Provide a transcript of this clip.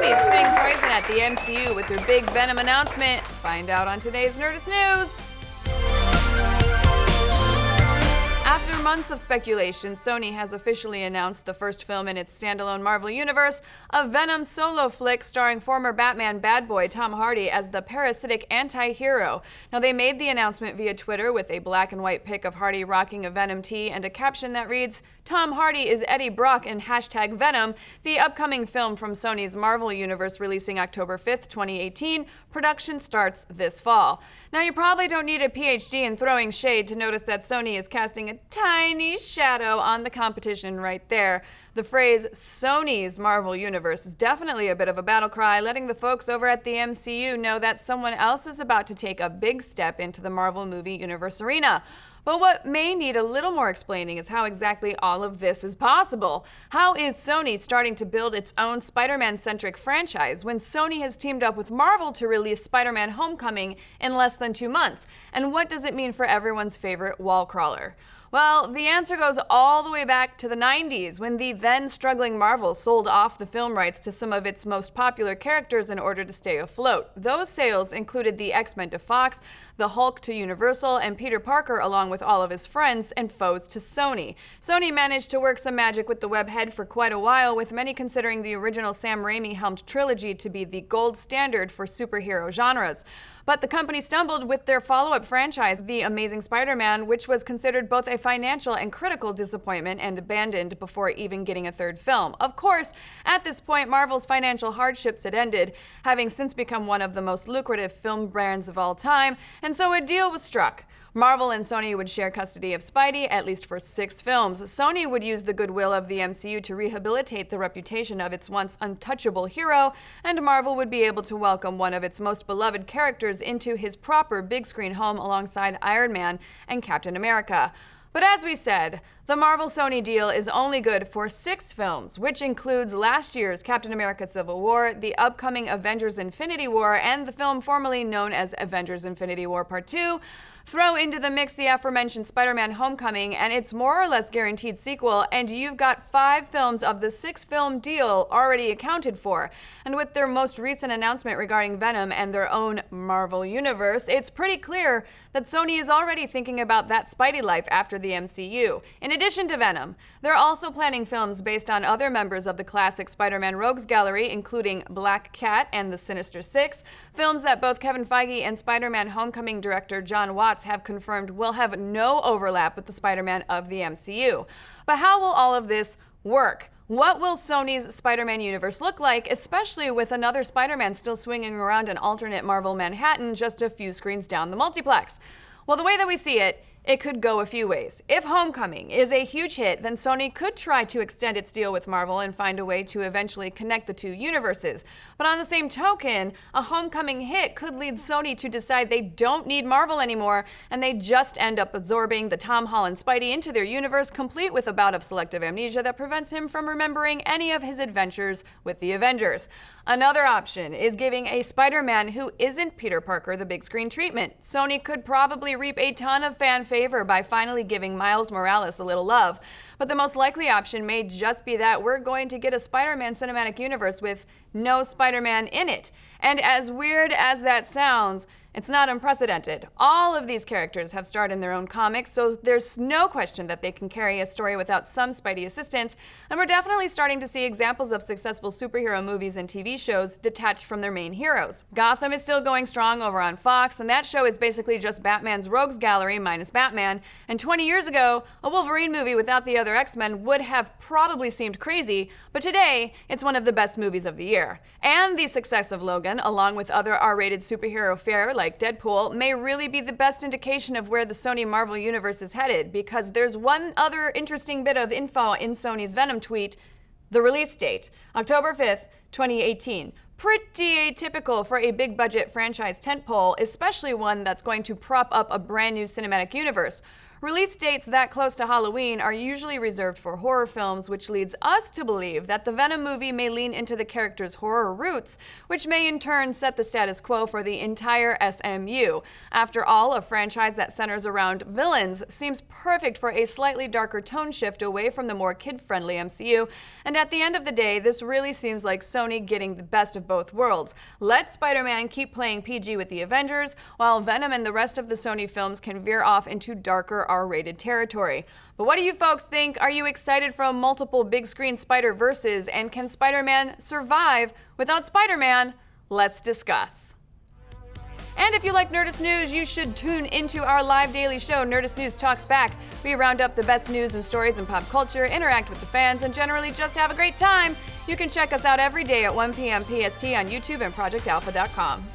Sony spitting poison at the MCU with their big Venom announcement. Find out on today's Nerdist News. After months of speculation, Sony has officially announced the first film in its standalone Marvel Universe, a Venom solo flick starring former Batman bad boy Tom Hardy as the parasitic anti-hero. Now, they made the announcement via Twitter with a black and white pic of Hardy rocking a Venom tee and a caption that reads, "Tom Hardy is Eddie Brock in #Venom." The upcoming film from Sony's Marvel Universe releasing October 5th, 2018, production starts this fall. Now, you probably don't need a PhD in throwing shade to notice that Sony is casting a tiny shadow on the competition right there. The phrase Sony's Marvel Universe is definitely a bit of a battle cry, letting the folks over at the MCU know that someone else is about to take a big step into the Marvel movie universe arena. But what may need a little more explaining is how exactly all of this is possible. How is Sony starting to build its own Spider-Man-centric franchise when Sony has teamed up with Marvel to release Spider-Man Homecoming in less than 2 months? And what does it mean for everyone's favorite wall crawler? Well, the answer goes all the way back to the 90s, when the then struggling Marvel sold off the film rights to some of its most popular characters in order to stay afloat. Those sales included the X-Men to Fox, the Hulk to Universal, and Peter Parker along with all of his friends and foes to Sony. Sony managed to work some magic with the webhead for quite a while, with many considering the original Sam Raimi-helmed trilogy to be the gold standard for superhero genres. But the company stumbled with their follow-up franchise, The Amazing Spider-Man, which was considered both a financial and critical disappointment and abandoned before even getting a third film. Of course, at this point, Marvel's financial hardships had ended, having since become one of the most lucrative film brands of all time, and so a deal was struck. Marvel and Sony would share custody of Spidey, at least for 6 films. Sony would use the goodwill of the MCU to rehabilitate the reputation of its once untouchable hero, and Marvel would be able to welcome one of its most beloved characters into his proper big-screen home alongside Iron Man and Captain America. But as we said, the Marvel-Sony deal is only good for 6 films, which includes last year's Captain America Civil War, the upcoming Avengers Infinity War, and the film formerly known as Avengers Infinity War Part 2. Throw into the mix the aforementioned Spider-Man Homecoming and its more or less guaranteed sequel, and you've got 5 films of the 6-film deal already accounted for. And with their most recent announcement regarding Venom and their own Marvel Universe, it's pretty clear that Sony is already thinking about that Spidey life after the MCU. In addition to Venom, they're also planning films based on other members of the classic Spider-Man Rogues Gallery, including Black Cat and the Sinister Six, films that both Kevin Feige and Spider-Man Homecoming director John Watts have confirmed will have no overlap with the Spider-Man of the MCU. But how will all of this work? What will Sony's Spider-Man universe look like, especially with another Spider-Man still swinging around an alternate Marvel Manhattan just a few screens down the multiplex? Well, the way that we see it, it could go a few ways. If Homecoming is a huge hit, then Sony could try to extend its deal with Marvel and find a way to eventually connect the 2 universes. But on the same token, a Homecoming hit could lead Sony to decide they don't need Marvel anymore, and they just end up absorbing the Tom Holland Spidey into their universe, complete with a bout of selective amnesia that prevents him from remembering any of his adventures with the Avengers. Another option is giving a Spider-Man who isn't Peter Parker the big screen treatment. Sony could probably reap a ton of fan favor by finally giving Miles Morales a little love. But the most likely option may just be that we're going to get a Spider-Man cinematic universe with no Spider-Man in it. And as weird as that sounds, it's not unprecedented. All of these characters have starred in their own comics, so there's no question that they can carry a story without some Spidey assistance, and we're definitely starting to see examples of successful superhero movies and TV shows detached from their main heroes. Gotham is still going strong over on Fox, and that show is basically just Batman's Rogues Gallery minus Batman, and 20 years ago, a Wolverine movie without the other X-Men would have probably seemed crazy, but today, it's one of the best movies of the year. And the success of Logan, along with other R-rated superhero fare like Deadpool, may really be the best indication of where the Sony Marvel universe is headed, because there's one other interesting bit of info in Sony's Venom tweet: the release date, October 5th, 2018. Pretty atypical for a big budget franchise tentpole, especially one that's going to prop up a brand new cinematic universe. Release dates that close to Halloween are usually reserved for horror films, which leads us to believe that the Venom movie may lean into the character's horror roots, which may in turn set the status quo for the entire SMU. After all, a franchise that centers around villains seems perfect for a slightly darker tone shift away from the more kid-friendly MCU, and at the end of the day, this really seems like Sony getting the best of both worlds. Let Spider-Man keep playing PG with the Avengers, while Venom and the rest of the Sony films can veer off into darker R-rated territory. But what do you folks think? Are you excited for multiple big-screen Spider-Verses, and can Spider-Man survive without Spider-Man? Let's discuss. And if you like Nerdist news, you should tune into our live daily show, Nerdist News Talks Back. We round up the best news and stories in pop culture, interact with the fans, and generally just have a great time. You can check us out every day at 1 p.m. PST on YouTube and ProjectAlpha.com.